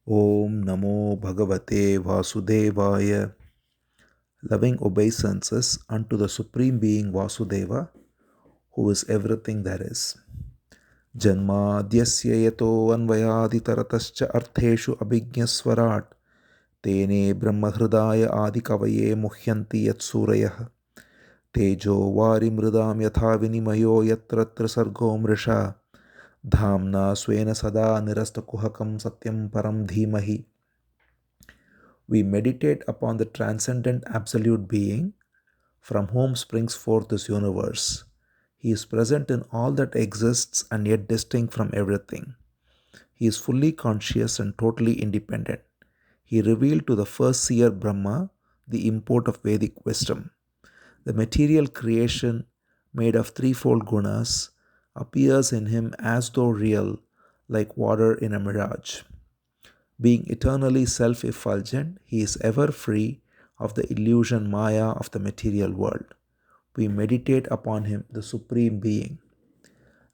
Om Namo Bhagavate Vasudevaya. Loving obeisances unto the Supreme Being Vasudeva, who is everything that is. Janmadhyasya yato anvayaditaratascha artheshu abhignaswarat tene brahmahridaya adikavaye muhyanti yatsurayah tejo vari mridam yatha vinimayo yatratra sargo mrisha dhamna swena sada nirastakuhakam satyam param dhimahi. We meditate upon the transcendent absolute being from whom springs forth this universe. He is present in all that exists and yet distinct from everything. He is fully conscious and totally independent. He revealed to the first seer Brahma the import of Vedic wisdom. The material creation, made of threefold gunas, appears in him as though real, like water in a mirage. Being eternally self effulgent, he is ever free of the illusion Maya of the material world. We meditate upon him, the Supreme Being.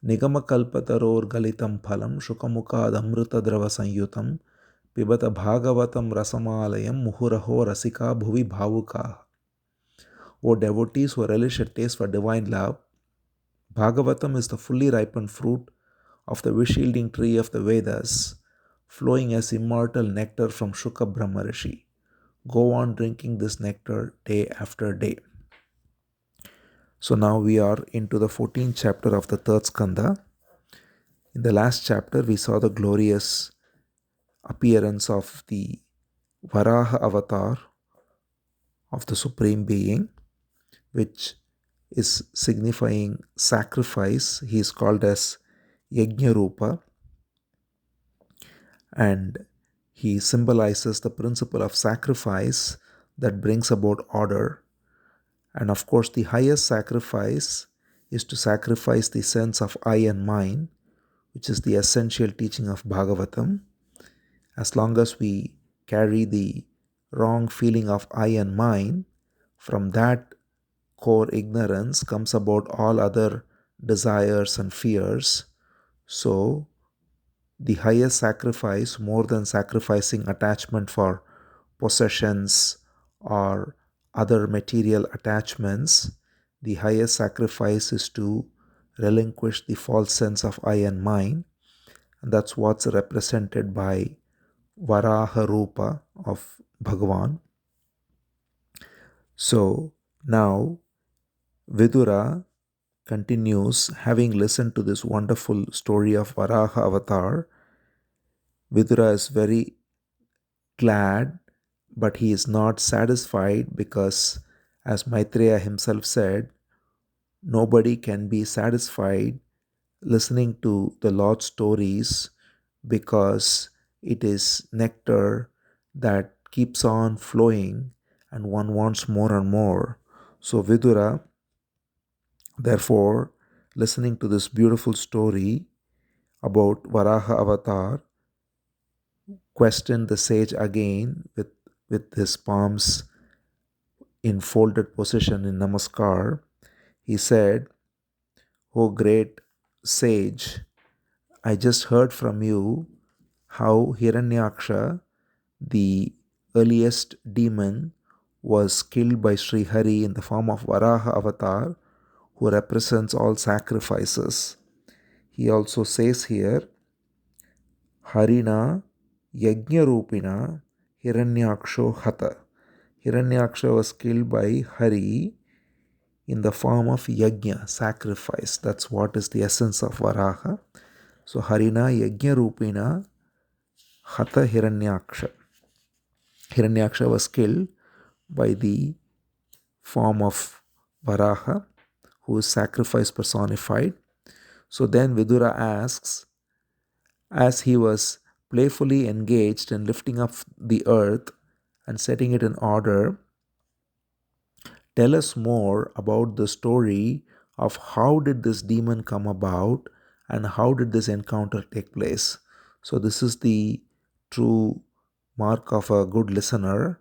Nigamakalpataror galitam phalam shukamukad amrutadrava sanyutam pibata bhagavatam rasamalayam muhuraho rasika bhuvi bhavuka. O devotees who relish a taste for divine love, Bhagavatam is the fully ripened fruit of the wish-yielding tree of the Vedas, flowing as immortal nectar from Shuka Brahma Rishi. Go on drinking this nectar day after day. So now we are into the 14th chapter of the third Skandha. In the last chapter, we saw the glorious appearance of the Varaha Avatar of the Supreme Being, which is signifying sacrifice. He is called as Yajna Rupa, and he symbolizes the principle of sacrifice that brings about order. And of course, the highest sacrifice is to sacrifice the sense of I and mine, which is the essential teaching of Bhagavatam. As long as we carry the wrong feeling of I and mine, from that core ignorance comes about all other desires and fears. So, the highest sacrifice, more than sacrificing attachment for possessions or other material attachments, the highest sacrifice is to relinquish the false sense of I and mine. And that's what's represented by Varaha Rupa of Bhagavan. So now Vidura continues, having listened to this wonderful story of Varaha Avatar. Vidura is very glad, but he is not satisfied because, as Maitreya himself said, nobody can be satisfied listening to the Lord's stories because it is nectar that keeps on flowing and one wants more and more. So Vidura, therefore, listening to this beautiful story about Varaha Avatar, questioned the sage again with his palms in folded position in Namaskar. He said, "O great sage, I just heard from you how Hiranyaksha, the earliest demon, was killed by Sri Hari in the form of Varaha Avatar, who represents all sacrifices." He also says here, Harina Yajna Rupina Hiranyaksho Hata. Hiranyaksha was killed by Hari in the form of Yajna, sacrifice. That's what is the essence of Varaha. So Harina Yajna Rupina Hata Hiranyaksha. Hiranyaksha was killed by the form of Varaha, who is sacrifice personified. So then Vidura asks, as he was playfully engaged in lifting up the earth and setting it in order, tell us more about the story of how did this demon come about and how did this encounter take place. So this is the true mark of a good listener.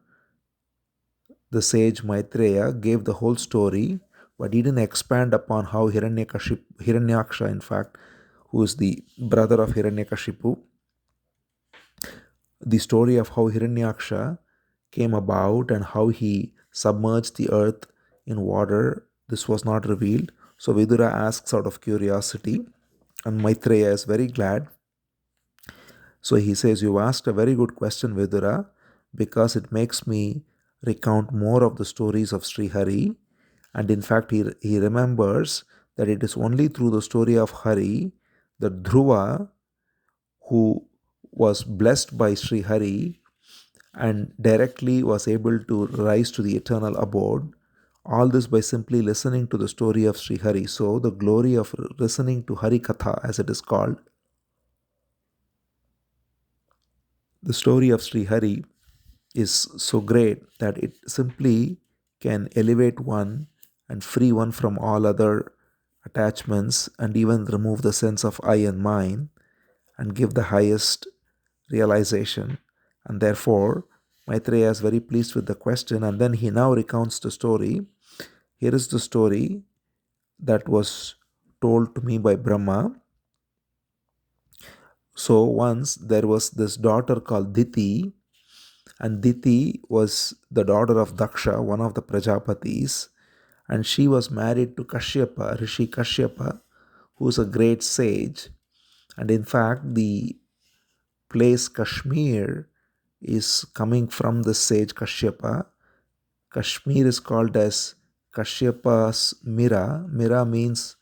The sage Maitreya gave the whole story, but he didn't expand upon how Hiranyaksha, in fact, who is the brother of Hiranyakashipu, the story of how Hiranyaksha came about and how he submerged the earth in water, this was not revealed. So Vidura asks out of curiosity, and Maitreya is very glad. So he says, "You asked a very good question, Vidura, because it makes me recount more of the stories of Sri Hari." And in fact, he remembers that it is only through the story of Hari that Dhruva, who was blessed by Sri Hari and directly was able to rise to the eternal abode. All this by simply listening to the story of Sri Hari. So, the glory of listening to Hari Katha, as it is called, the story of Sri Hari is so great that it simply can elevate one and free one from all other attachments and even remove the sense of I and mine and give the highest realization. And therefore, Maitreya is very pleased with the question, and then he now recounts the story. Here is the story that was told to me by Brahma. So once there was this daughter called Diti, and Diti was the daughter of Daksha, one of the Prajapatis, and she was married to Kashyapa, Rishi Kashyapa, who is a great sage. And in fact, the place Kashmir is coming from the sage Kashyapa. Kashmir is called as Kashyapa's Mira. Mira means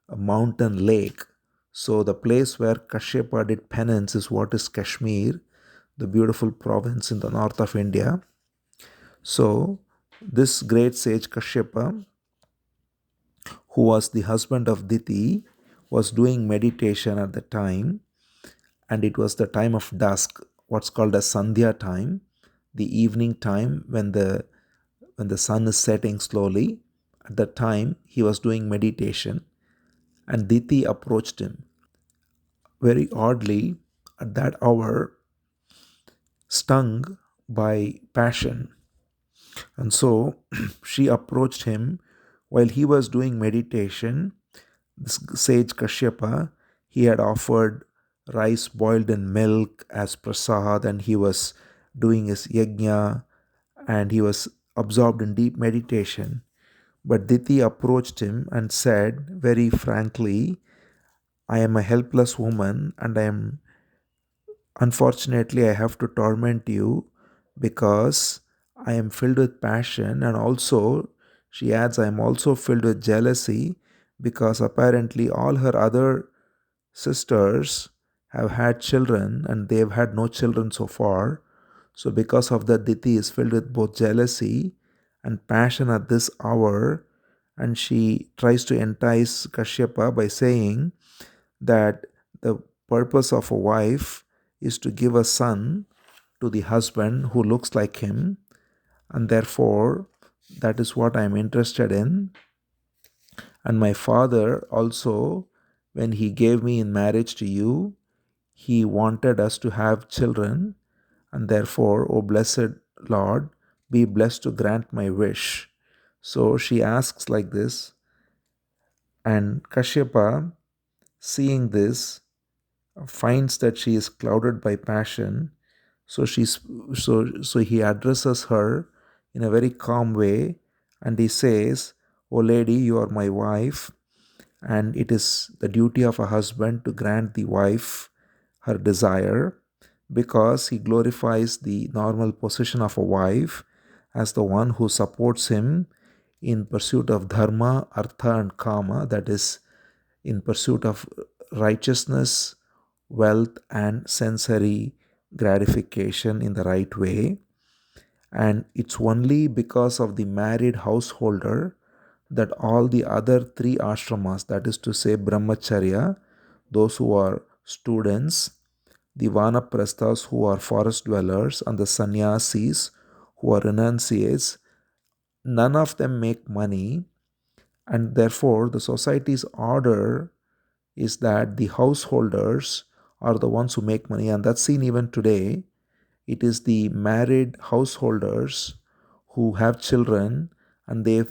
a mountain lake. So the place where Kashyapa did penance is what is Kashmir, the beautiful province in the north of India. So this great sage Kashyapa, who was the husband of Diti, was doing meditation at the time, and it was the time of dusk, what's called as Sandhya time, the evening time when the sun is setting slowly. At that time, he was doing meditation, and Diti approached him. Very oddly, at that hour, stung by passion. And so she approached him while he was doing meditation. This sage Kashyapa, he had offered rice boiled in milk as prasad, and he was doing his yajna, and he was absorbed in deep meditation. But Diti approached him and said very frankly, "I am a helpless woman, and unfortunately, I have to torment you because I am filled with passion." And also, she adds, "I am also filled with jealousy because apparently all her other sisters have had children and they have had no children so far. So, because of that, Diti is filled with both jealousy and passion at this hour." And she tries to entice Kashyapa by saying that the purpose of a wife is to give a son to the husband who looks like him, and therefore that is what I am interested in. And my father also, when he gave me in marriage to you, he wanted us to have children, and therefore, O blessed Lord, be blessed to grant my wish. So she asks like this, and Kashyapa, seeing this, finds that she is clouded by passion. So he addresses her in a very calm way, and he says, "O lady, you are my wife, and it is the duty of a husband to grant the wife her desire, because he glorifies the normal position of a wife as the one who supports him in pursuit of dharma, artha, and kama, that is, in pursuit of righteousness, wealth, and sensory gratification in the right way. And it's only because of the married householder that all the other three ashramas, that is to say, brahmacharya, those who are students, the vanaprasthas, who are forest dwellers, and the sannyasis, who are renunciates, none of them make money, and therefore the society's order is that the householders are the ones who make money, and that's seen even today. It is the married householders who have children, and they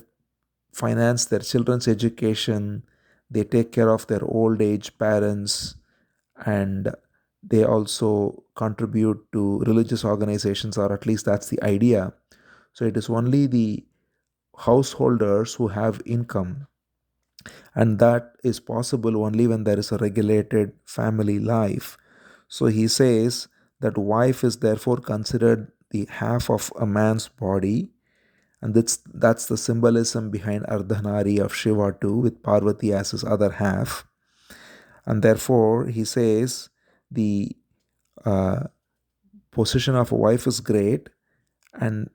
finance their children's education, they take care of their old age parents, and they also contribute to religious organizations, or at least that's the idea. So it is only the householders who have income, and that is possible only when there is a regulated family life. So he says that wife is therefore considered the half of a man's body, and that's the symbolism behind Ardhanari of Shiva too, with Parvati as his other half. And therefore he says the uh, position of a wife is great, and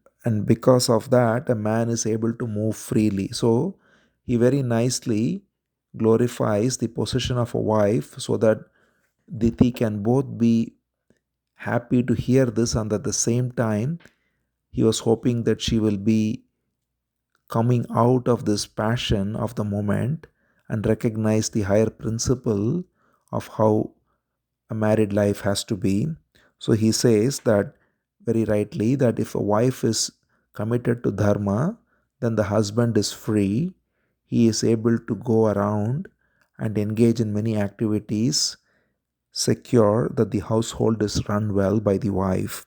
because of that a man is able to move freely. So he very nicely glorifies the position of a wife, so that Diti can both be happy to hear this, and at the same time he was hoping that she will be coming out of this passion of the moment and recognize the higher principle of how a married life has to be. So he says that very rightly, that if a wife is committed to dharma, then the husband is free. He is able to go around and engage in many activities, secure that the household is run well by the wife.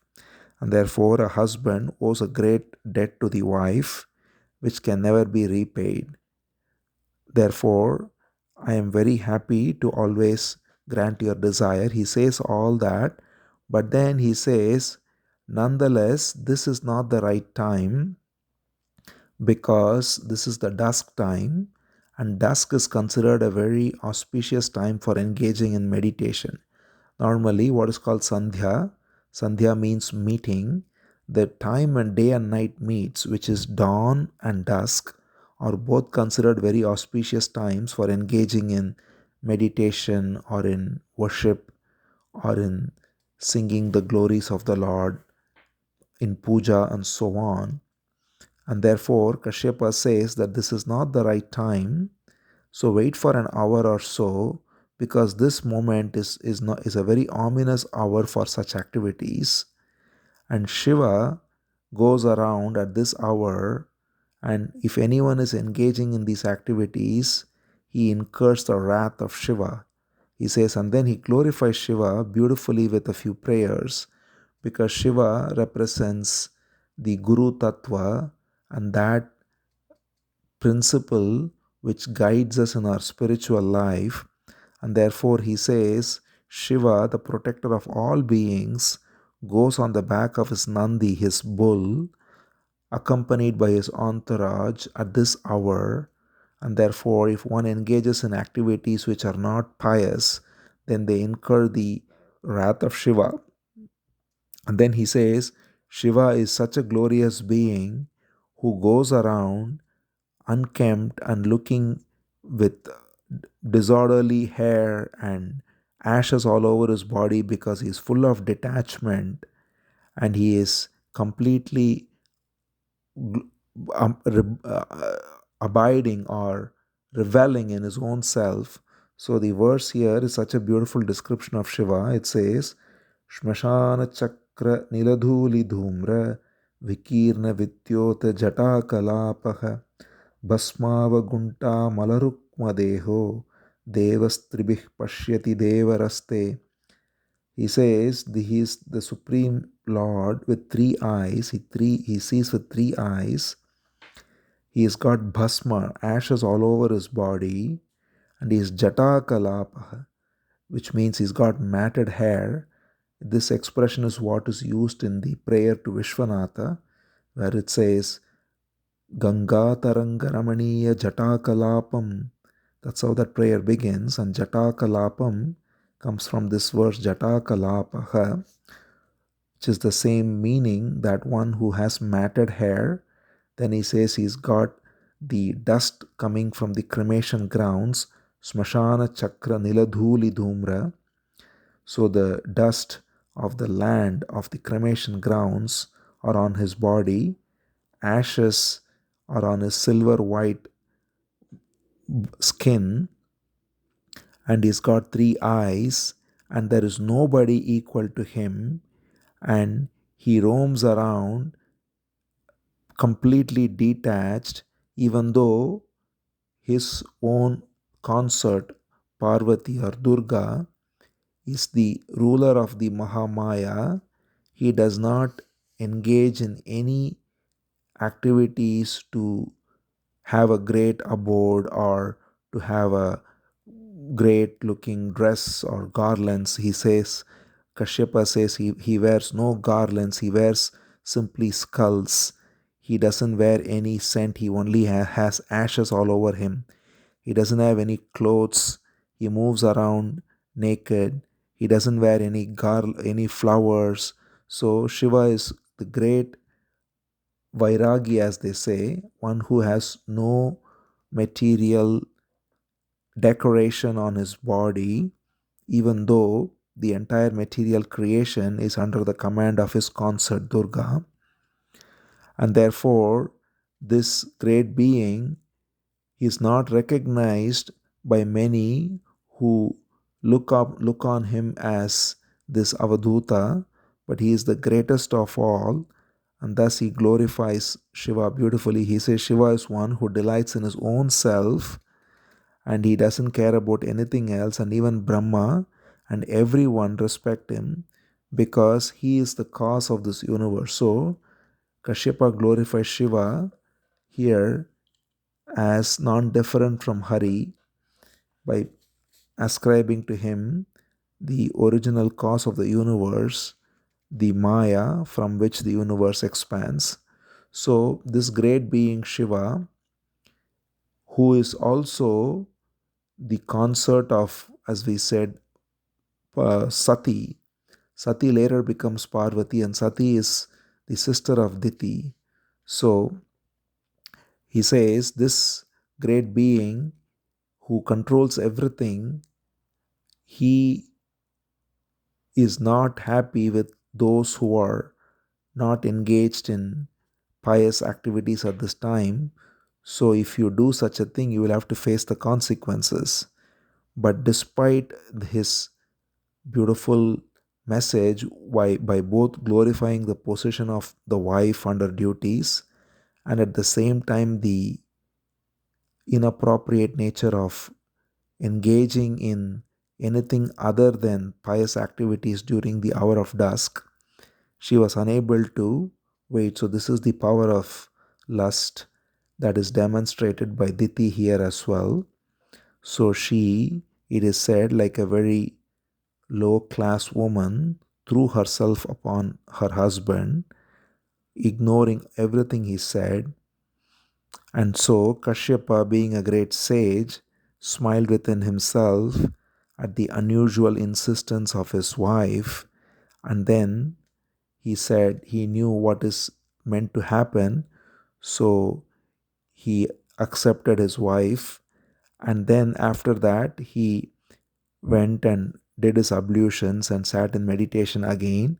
And therefore, a husband owes a great debt to the wife, which can never be repaid. Therefore, I am very happy to always grant your desire. He says all that, but then he says, nonetheless, this is not the right time, because this is the dusk time, and dusk is considered a very auspicious time for engaging in meditation. Normally, what is called Sandhya, Sandhya means meeting. The time when day and night meets, which is dawn and dusk, are both considered very auspicious times for engaging in meditation or in worship or in singing the glories of the Lord, in puja and so on. And therefore, Kashyapa says that this is not the right time. So wait for an hour or so, because this moment is a very ominous hour for such activities. And Shiva goes around at this hour, and if anyone is engaging in these activities, he incurs the wrath of Shiva. He says, and then he glorifies Shiva beautifully with a few prayers, because Shiva represents the Guru Tattva, and that principle which guides us in our spiritual life. And therefore, he says, Shiva, the protector of all beings, goes on the back of his Nandi, his bull, accompanied by his entourage at this hour. And therefore, if one engages in activities which are not pious, then they incur the wrath of Shiva. And then he says, Shiva is such a glorious being who goes around unkempt and looking with disorderly hair and ashes all over his body, because he is full of detachment and he is completely abiding or reveling in his own self. So the verse here is such a beautiful description of Shiva. It says, Shmashana Chakra Niladhuli Dhumra Vikirna Vityota Jata Kalapaha Bhasmava Malarukmadeho Devastribih Pashyati Devaraste. He says he is the Supreme Lord with three eyes. He sees with three eyes. He has got bhasma, ashes all over his body, and he is Jata Kalapa, which means he's got matted hair. This expression is what is used in the prayer to Vishwanatha, where it says, Ganga Tarangaramaniya Jatakalapam. That's how that prayer begins, and Jatakalapam comes from this verse Jatakalapaha, which is the same meaning, that one who has matted hair. Then he says he's got the dust coming from the cremation grounds, Smashana Chakra Niladhuli Dhumra. So the dust of the land of the cremation grounds are on his body, ashes are on his silver white skin, and he's got three eyes, and there is nobody equal to him, and he roams around completely detached, even though his own consort, Parvati or Durga, is the ruler of the Mahamaya. He does not engage in any activities to have a great abode or to have a great looking dress or garlands. He says, Kashyapa says he wears no garlands, he wears simply skulls. He doesn't wear any scent, he only has ashes all over him. He doesn't have any clothes, he moves around naked. He doesn't wear any flowers. So Shiva is the great Vairagi, as they say, one who has no material decoration on his body, even though the entire material creation is under the command of his consort Durga. And therefore, this great being is not recognized by many who look on him as this Avaduta, but he is the greatest of all, and thus he glorifies Shiva beautifully. He says Shiva is one who delights in his own self and he doesn't care about anything else, and even Brahma and everyone respect him because he is the cause of this universe. So Kashyapa glorifies Shiva here as non-different from Hari by ascribing to him the original cause of the universe, the Maya from which the universe expands. So this great being Shiva, who is also the consort of, as we said, Sati. Sati later becomes Parvati, and Sati is the sister of Diti. So he says this great being who controls everything, he is not happy with those who are not engaged in pious activities at this time. So if you do such a thing, you will have to face the consequences. But despite his beautiful message, by both glorifying the position of the wife under duties and at the same time the inappropriate nature of engaging in anything other than pious activities during the hour of dusk, she was unable to wait. So, this is the power of lust that is demonstrated by Diti here as well. So, she, it is said, like a very low class woman, threw herself upon her husband, ignoring everything he said. And so Kashyapa, being a great sage, smiled within himself at the unusual insistence of his wife, and then he said he knew what is meant to happen, so he accepted his wife, and then after that he went and did his ablutions and sat in meditation again,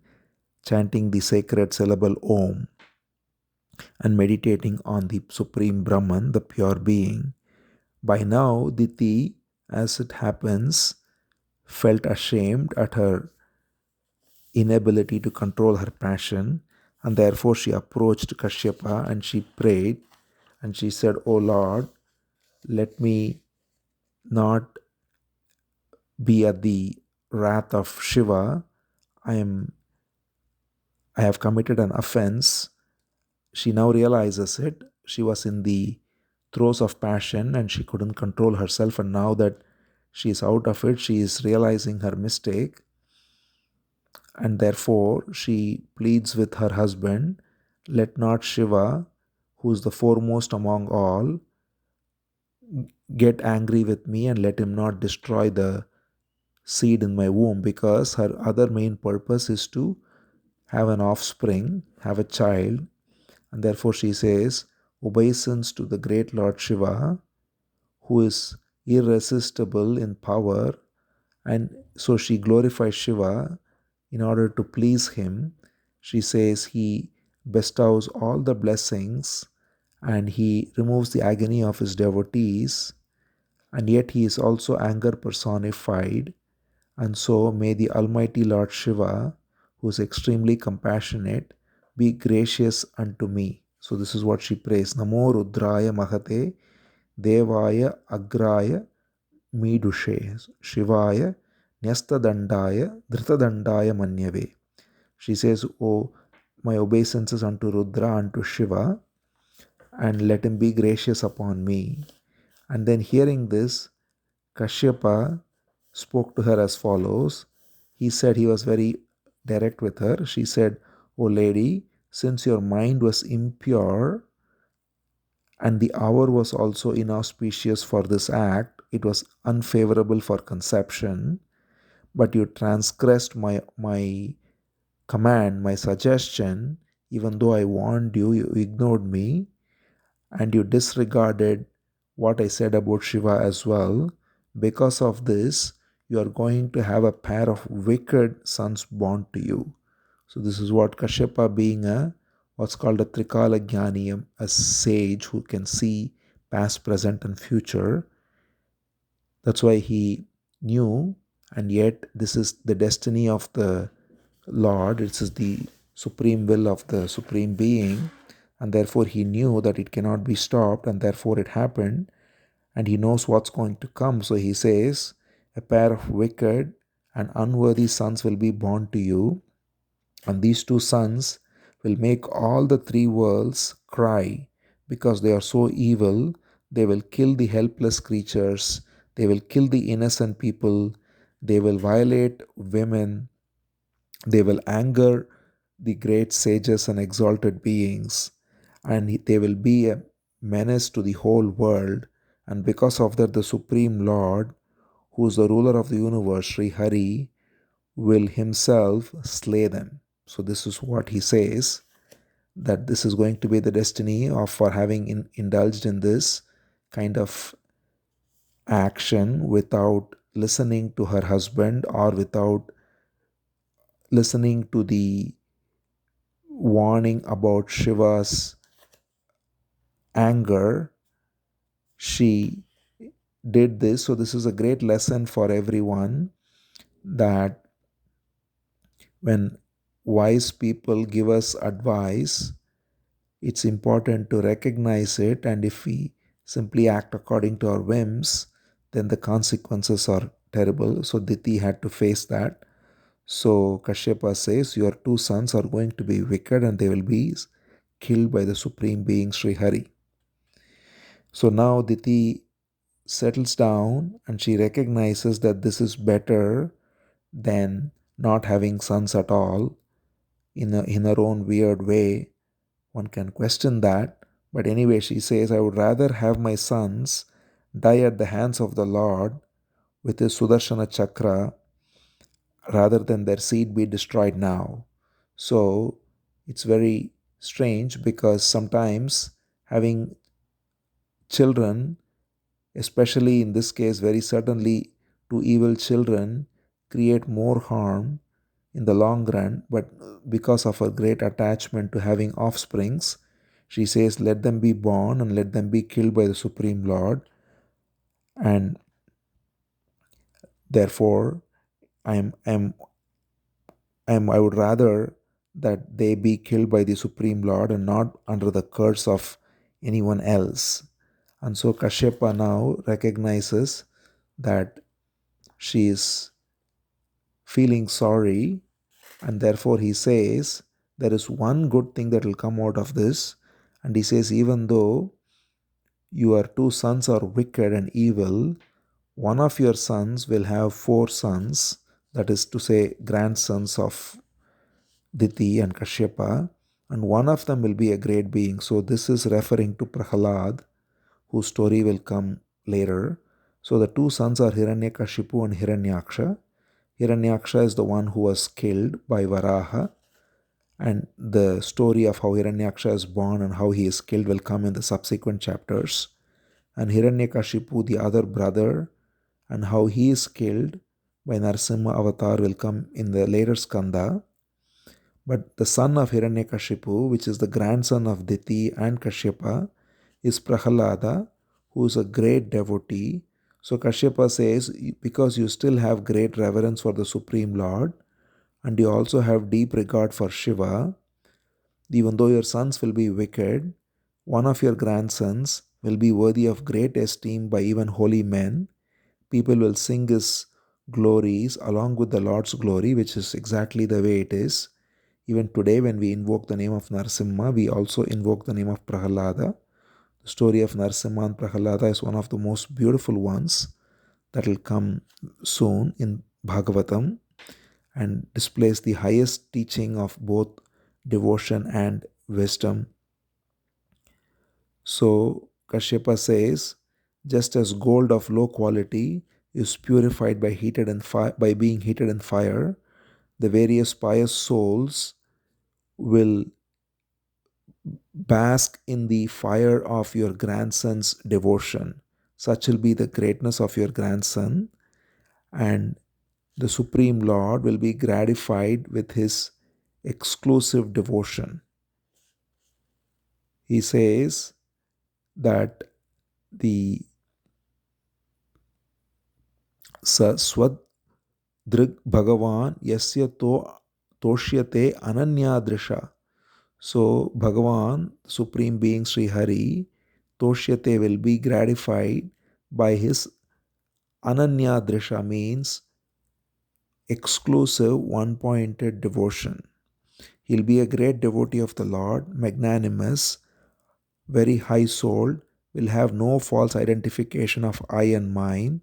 chanting the sacred syllable Om and meditating on the Supreme Brahman, the pure being. By now, Diti, as it happens, felt ashamed at her inability to control her passion, and therefore she approached Kashyapa and she prayed and she said, "O Lord, let me not be at the wrath of Shiva. I have committed an offense." She now realizes it. She was in the throes of passion and she couldn't control herself, and now that she is out of it, she is realizing her mistake, and therefore she pleads with her husband, "Let not Shiva, who is the foremost among all, get angry with me, and let him not destroy the seed in my womb," because her other main purpose is to have an offspring, have a child. And therefore she says obeisance to the great Lord Shiva, who is irresistible in power. And so she glorifies Shiva in order to please him. She says he bestows all the blessings and he removes the agony of his devotees, and yet he is also anger personified. And so may the Almighty Lord Shiva, who is extremely compassionate, be gracious unto me. So this is what she prays. Namo Rudraya Mahate Devaya Agraya Midushe. Shivaya Nyastadandaya Dhritadandaya Manyave. She says, "Oh, my obeisances unto Rudra, unto Shiva, and let him be gracious upon me." And then hearing this, Kashyapa spoke to her as follows. He said, he was very direct with her. She said, "O lady, since your mind was impure and the hour was also inauspicious for this act, it was unfavorable for conception, but you transgressed my command, my suggestion, even though I warned you, you ignored me, and you disregarded what I said about Shiva as well. Because of this, you are going to have a pair of wicked sons born to you." So this is what Kashyapa, being a what's called a Trikala Jnani, a sage who can see past, present, and future. That's why he knew, and yet this is the destiny of the Lord. This is the supreme will of the Supreme Being, and therefore he knew that it cannot be stopped, and therefore it happened, and he knows what's going to come. So he says, "A pair of wicked and unworthy sons will be born to you, and these two sons will make all the three worlds cry because they are so evil. They will kill the helpless creatures, they will kill the innocent people, they will violate women, they will anger the great sages and exalted beings, and they will be a menace to the whole world. And because of that, the Supreme Lord, who is the ruler of the universe, Sri Hari, will himself slay them." So this is what he says, that this is going to be the destiny of for having indulged in this kind of action without listening to her husband or without listening to the warning about Shiva's anger. She did this. So this is a great lesson for everyone, that when wise people give us advice, it's important to recognize it, and if we simply act according to our whims, then the consequences are terrible. So Diti had to face that. So Kashyapa says, "Your two sons are going to be wicked and they will be killed by the Supreme Being Sri Hari." So now Diti settles down and she recognizes that this is better than not having sons at all. In her own weird way, one can question that. But anyway, she says, "I would rather have my sons die at the hands of the Lord with his Sudarshana Chakra rather than their seed be destroyed now." So it's very strange, because sometimes having children, especially in this case, very certainly two evil children, create more harm in the long run. But because of her great attachment to having offsprings, she says, "Let them be born and let them be killed by the Supreme Lord. And therefore, I would rather that they be killed by the Supreme Lord and not under the curse of anyone else." And so Kashyapa now recognizes that she is feeling sorry, and therefore he says, "There is one good thing that will come out of this." And he says, "Even though your two sons are wicked and evil, one of your sons will have four sons, that is to say, grandsons of Diti and Kashyapa, and one of them will be a great being." So this is referring to Prahlada, whose story will come later. So the two sons are Hiranyakashipu and Hiranyaksha. Hiranyaksha is the one who was killed by Varaha, and the story of how Hiranyaksha is born and how he is killed will come in the subsequent chapters. And Hiranyakashipu, the other brother, and how he is killed by Narasimha Avatar will come in the later Skandha. But the son of Hiranyakashipu, which is the grandson of Diti and Kashyapa, is Prahlada, who is a great devotee. So Kashyapa says, because you still have great reverence for the Supreme Lord, and you also have deep regard for Shiva, even though your sons will be wicked, one of your grandsons will be worthy of great esteem by even holy men. People will sing his glories along with the Lord's glory, which is exactly the way it is. Even today, when we invoke the name of Narasimha, we also invoke the name of Prahlada. The story of Narasimha and Prahlada is one of the most beautiful ones that will come soon in Bhagavatam and displays the highest teaching of both devotion and wisdom. So Kashyapa says, just as gold of low quality is purified by by being heated in fire, the various pious souls will bask in the fire of your grandson's devotion. Such will be the greatness of your grandson, and the Supreme Lord will be gratified with his exclusive devotion. He says that the Swad Drig Bhagavan Yasya Toshyate Ananyadrisha. So Bhagavan, Supreme Being Sri Hari, Toshyate will be gratified by his Ananyadrisha, means exclusive one-pointed devotion. He'll be a great devotee of the Lord, magnanimous, very high-souled, will have no false identification of I and mine,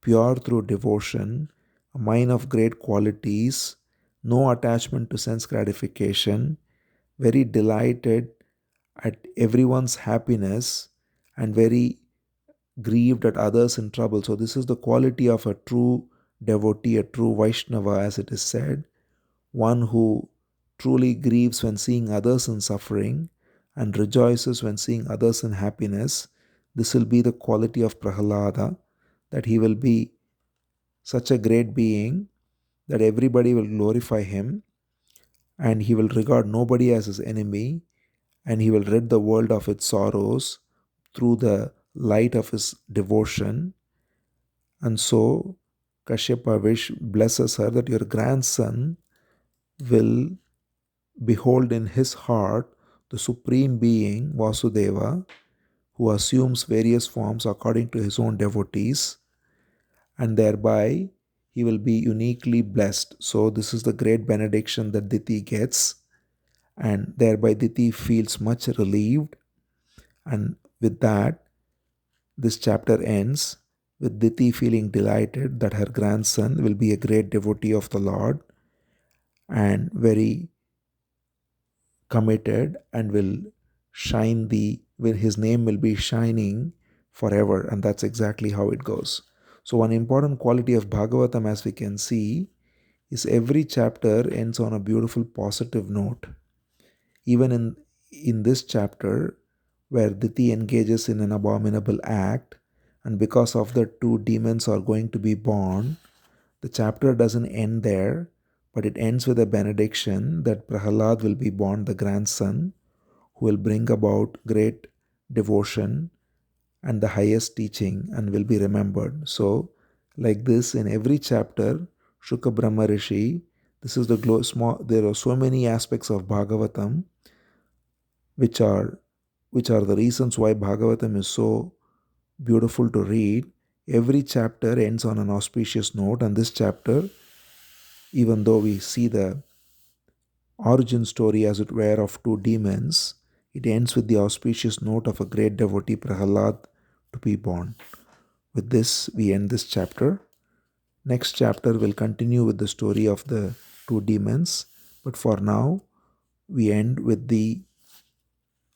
pure through devotion, a mind of great qualities, no attachment to sense gratification, very delighted at everyone's happiness, and very grieved at others in trouble. So, this is the quality of a true devotee, a true Vaishnava, as it is said, one who truly grieves when seeing others in suffering and rejoices when seeing others in happiness. This will be the quality of Prahlada, that he will be such a great being that everybody will glorify him and he will regard nobody as his enemy, and he will rid the world of its sorrows through the light of his devotion. And so Kashyapa blesses her that your grandson will behold in his heart the Supreme Being Vasudeva, who assumes various forms according to his own devotees, and thereby he will be uniquely blessed. So this is the great benediction that Diti gets, and thereby Diti feels much relieved. And with that, this chapter ends with Diti feeling delighted that her grandson will be a great devotee of the Lord and very committed, and will his name will be shining forever. And that's exactly how it goes. So one important quality of Bhagavatam, as we can see, is every chapter ends on a beautiful positive note. Even in this chapter, where Diti engages in an abominable act, and because of the two demons are going to be born, the chapter doesn't end there, but it ends with a benediction that Prahlad will be born the grandson who will bring about great devotion and the highest teaching and will be remembered. So, like this, in every chapter, Shuka Brahma Rishi, this is there are so many aspects of Bhagavatam which are the reasons why Bhagavatam is so beautiful to read. Every chapter ends on an auspicious note, and this chapter, even though we see the origin story, as it were, of two demons, it ends with the auspicious note of a great devotee, Prahlad, to be born. With this, we end this chapter. Next chapter will continue with the story of the two demons, but for now, we end with the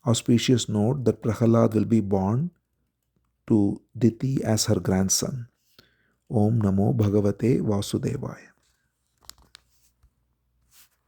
auspicious note that Prahlad will be born to Diti as her grandson. Om Namo Bhagavate Vasudevaya.